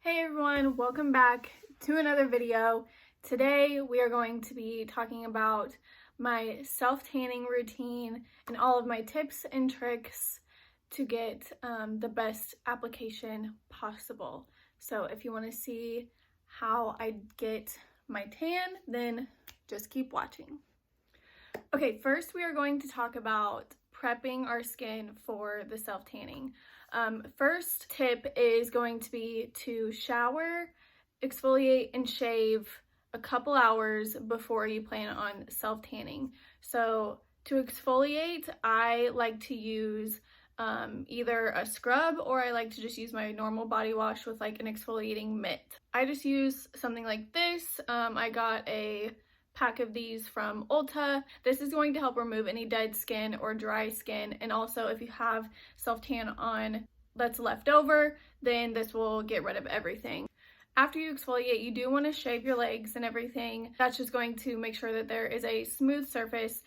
Hey everyone, welcome back to another video. Today we are going to be talking about my self-tanning routine and all of my tips and tricks to get the best application possible. So if you want to see how I get my tan, then just keep watching. Okay, first we are going to talk about prepping our skin for the self-tanning. First tip is going to be to shower, exfoliate, and shave a couple hours before you plan on self-tanning. So to exfoliate, I like to use either a scrub or I like to just use my normal body wash with like an exfoliating mitt. I just use something like this. I got a pack of these from Ulta. This is going to help remove any dead skin or dry skin, and also if you have self-tan on that's left over, then this will get rid of everything. After you exfoliate, you do want to shave your legs and everything. That's just going to make sure that there is a smooth surface.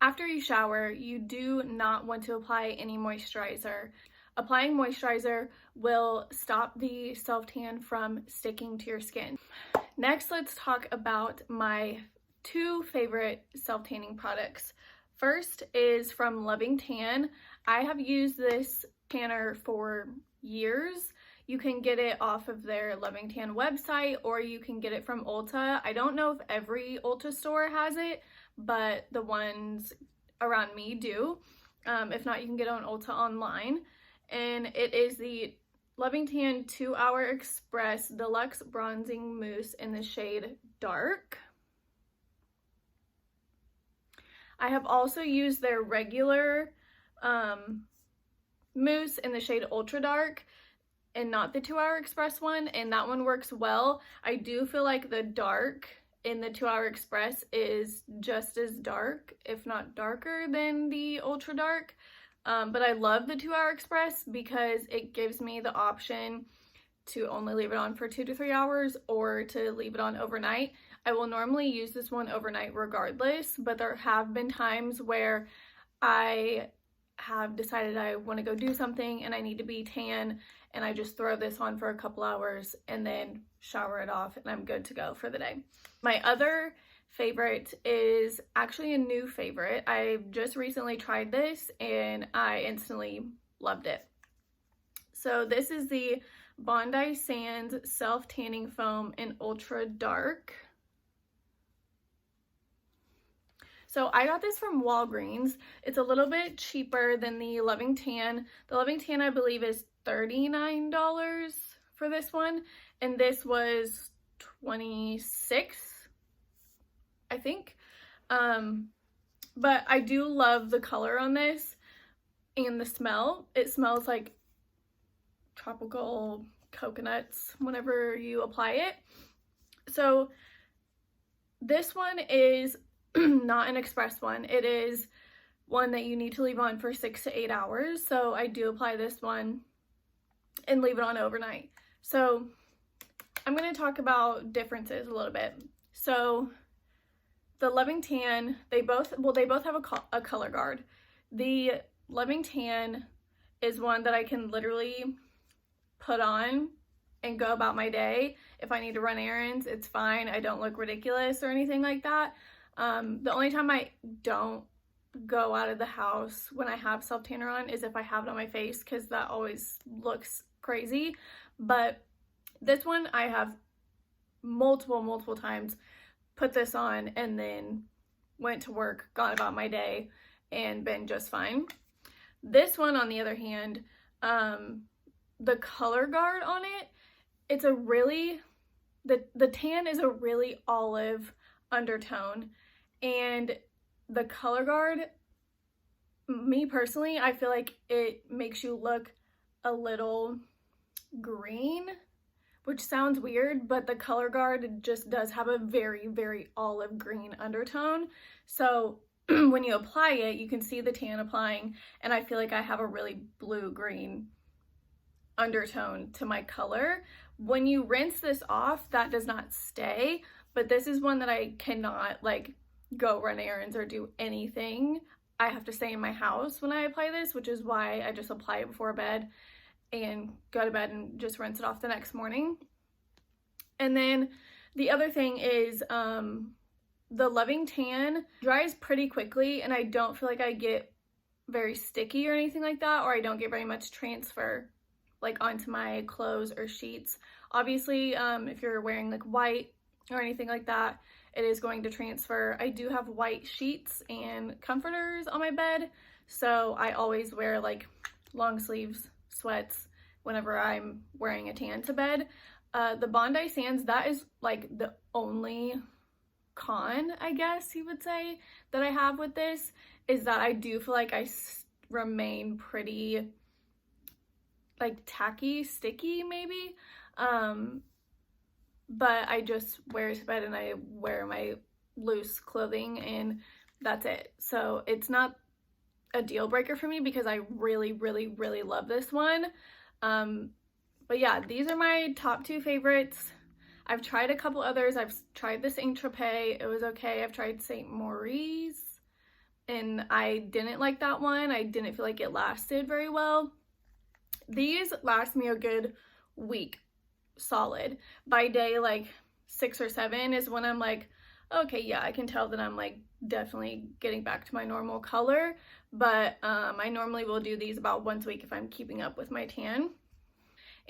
After you shower, you do not want to apply any moisturizer. Applying moisturizer will stop the self-tan from sticking to your skin. Next, let's talk about my two favorite self-tanning products. First is from Loving Tan. I have used this tanner for years. You can get it off of their Loving Tan website or you can get it from Ulta. I don't know if every Ulta store has it, but the ones around me do. If not, you can get it on Ulta online. And it is the Loving Tan 2-Hour Express Deluxe Bronzing Mousse in the shade Dark. I have also used their regular mousse in the shade Ultra Dark and not the 2-Hour Express one, and that one works well. I do feel like the dark in the 2-Hour Express is just as dark, if not darker, than the Ultra Dark. But I love the 2-Hour Express because it gives me the option to only leave it on for 2 to 3 hours or to leave it on overnight. I will normally use this one overnight regardless, but there have been times where I have decided I want to go do something and I need to be tan, and I just throw this on for a couple hours and then shower it off and I'm good to go for the day. My other favorite is actually a new favorite. I just recently tried this and I instantly loved it. So this is the Bondi Sands Self-Tanning Foam in Ultra Dark. So I got this from Walgreens. It's a little bit cheaper than the Loving Tan. The Loving Tan, I believe, is $39 for this one, and this was $26, I think. But I do love the color on this and the smell. It smells like tropical coconuts whenever you apply it. So this one is not an express one. It is one that you need to leave on for 6 to 8 hours. So I do apply this one and leave it on overnight. So I'm going to talk about differences a little bit. So the Loving Tan, they both have a color guard. The Loving Tan is one that I can literally put on and go about my day. If I need to run errands, it's fine. I don't look ridiculous or anything like that. The only time I don't go out of the house when I have self-tanner on is if I have it on my face, because that always looks crazy. But this one, I have multiple times put this on and then went to work, gone about my day, and been just fine. This one, on the other hand, the color guard on it, it's a really, the tan is a really olive undertone, and the color guard, me personally, I feel like it makes you look a little green, which sounds weird, but the color guard just does have a very olive green undertone. So when you apply it, you can see the tan applying, and I feel like I have a really blue-green undertone to my color. When you rinse this off, that does not stay, but this is one that I cannot like go run errands or do anything. I have to stay in my house when I apply this, which is why I just apply it before bed and go to bed and just rinse it off the next morning. And then the other thing is the Loving Tan dries pretty quickly, and I don't feel like I get very sticky or anything like that, or I don't get very much transfer like onto my clothes or sheets. Obviously, if you're wearing like white or anything like that, it is going to transfer. I do have white sheets and comforters on my bed, so I always wear like long sleeves sweats whenever I'm wearing a tan to bed. The Bondi Sands, that is like the only con, I guess you would say, that I have with this, is that I do feel like I remain pretty like tacky, sticky maybe. But I just wear it to bed and I wear my loose clothing and that's it. So it's not a deal breaker for me because I really, really, really love this one. But yeah, these are my top 2 favorites. I've tried a couple others. I've tried the Saint Tropez. It was okay. I've tried Saint Maurice and I didn't like that one. I didn't feel like it lasted very well. These last me a good week solid. By day like 6 or 7 is when I'm like, okay, yeah, I can tell that I'm like definitely getting back to my normal color. But I normally will do these about once a week if I'm keeping up with my tan.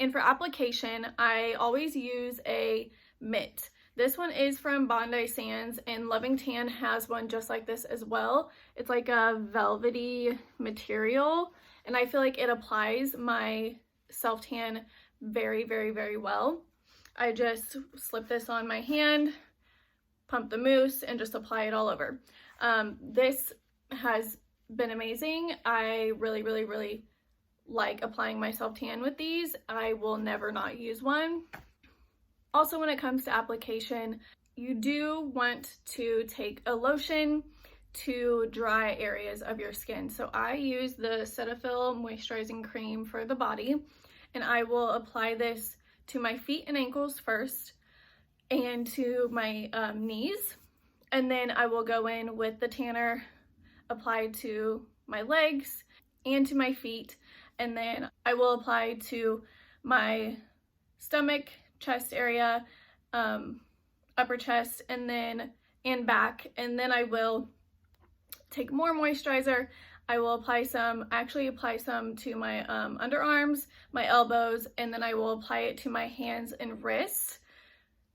And for application, I always use a mitt. This one is from Bondi Sands, and Loving Tan has one just like this as well. It's like a velvety material, and I feel like it applies my self-tan very, very, very well. I just slip this on my hand, pump the mousse, and just apply it all over. This has been amazing. I really, really, really like applying my self-tan with these. I will never not use one. Also, when it comes to application, you do want to take a lotion to dry areas of your skin. So I use the Cetaphil moisturizing cream for the body, and I will apply this to my feet and ankles first and to my knees, and then I will go in with the tanner applied to my legs and to my feet, and then I will apply to my stomach, chest area, upper chest, and back, and then I will take more moisturizer. I will apply some to my underarms, my elbows, and then I will apply it to my hands and wrists.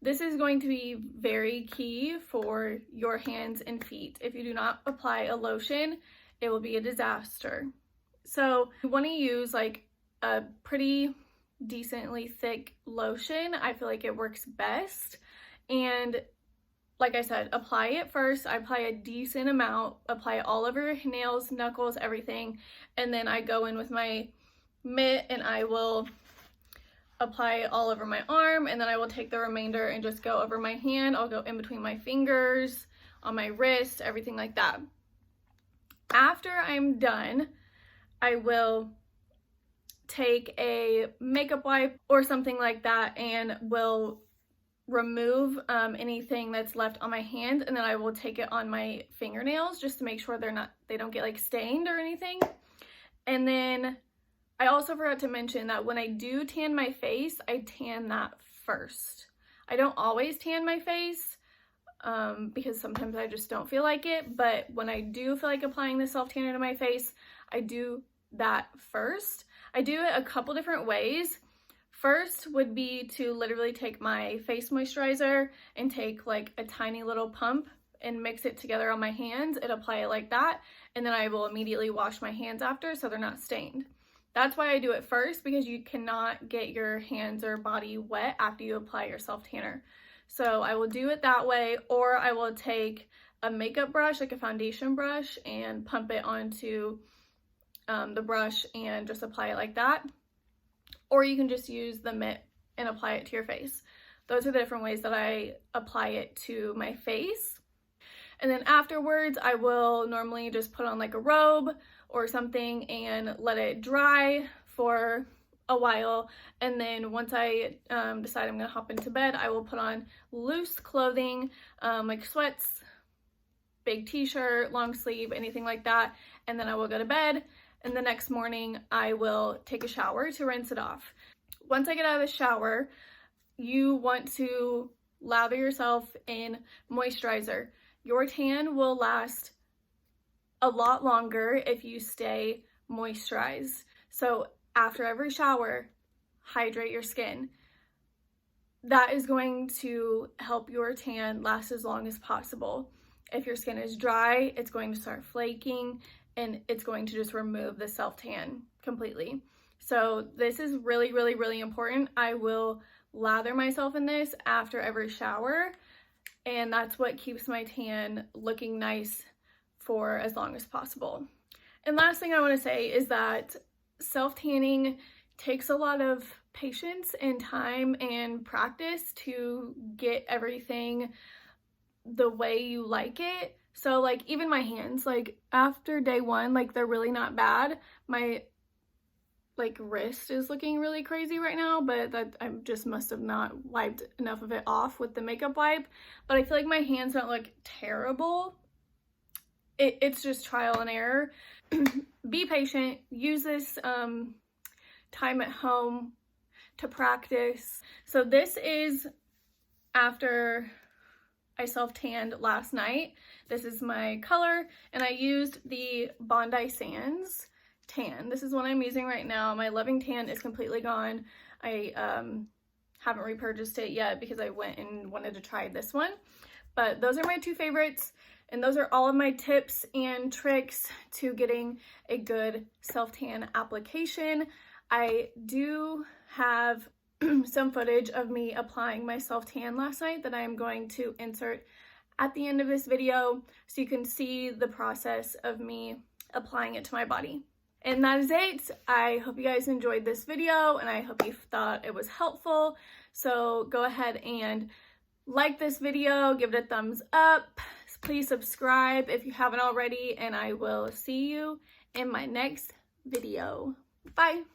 This is going to be very key for your hands and feet. If you do not apply a lotion, it will be a disaster. So you want to use like a pretty decently thick lotion. I feel like it works best. And like I said, apply it first. I apply a decent amount, apply it all over your nails, knuckles, everything. And then I go in with my mitt and I will apply it all over my arm, and then I will take the remainder and just go over my hand. I'll go in between my fingers, on my wrist, everything like that. After I'm done, I will take a makeup wipe or something like that and will remove anything that's left on my hand, and then I will take it on my fingernails just to make sure they don't get like stained or anything. And then I also forgot to mention that when I do tan my face, I tan that first. I don't always tan my face because sometimes I just don't feel like it, but when I do feel like applying the self-tanner to my face, I do that first. I do it a couple different ways. First would be to literally take my face moisturizer and take like a tiny little pump and mix it together on my hands and apply it like that, and then I will immediately wash my hands after so they're not stained. That's why I do it first, because you cannot get your hands or body wet after you apply your self-tanner. So I will do it that way, or I will take a makeup brush, like a foundation brush, and pump it onto the brush and just apply it like that. Or you can just use the mitt and apply it to your face. Those are the different ways that I apply it to my face. And then afterwards, I will normally just put on like a robe or something and let it dry for a while. And then once I decide I'm gonna hop into bed, I will put on loose clothing, like sweats, big t-shirt, long sleeve, anything like that. And then I will go to bed. And the next morning I will take a shower to rinse it off. Once I get out of the shower, you want to lather yourself in moisturizer. Your tan will last a lot longer if you stay moisturized. So after every shower, hydrate your skin. That is going to help your tan last as long as possible. If your skin is dry, it's going to start flaking and it's going to just remove the self-tan completely. So this is really, really, really important. I will lather myself in this after every shower, and that's what keeps my tan looking nice for as long as possible. And last thing I want to say is that self-tanning takes a lot of patience and time and practice to get everything the way you like it. So like even my hands, like after day one, like they're really not bad. My like wrist is looking really crazy right now, but that I just must have not wiped enough of it off with the makeup wipe. But I feel like my hands don't look terrible. It's just trial and error. Be patient. Use this time at home to practice. So this is after I self-tanned last night. This is my color, and I used the Bondi Sands tan. This is what I'm using right now. My Loving Tan is completely gone. I haven't repurchased it yet because I went and wanted to try this one. But those are my two favorites, and those are all of my tips and tricks to getting a good self-tan application. I do have some footage of me applying my self-tan last night that I am going to insert at the end of this video so you can see the process of me applying it to my body. And that is it. I hope you guys enjoyed this video, and I hope you thought it was helpful. So go ahead and like this video, give it a thumbs up. Please subscribe if you haven't already, and I will see you in my next video. Bye.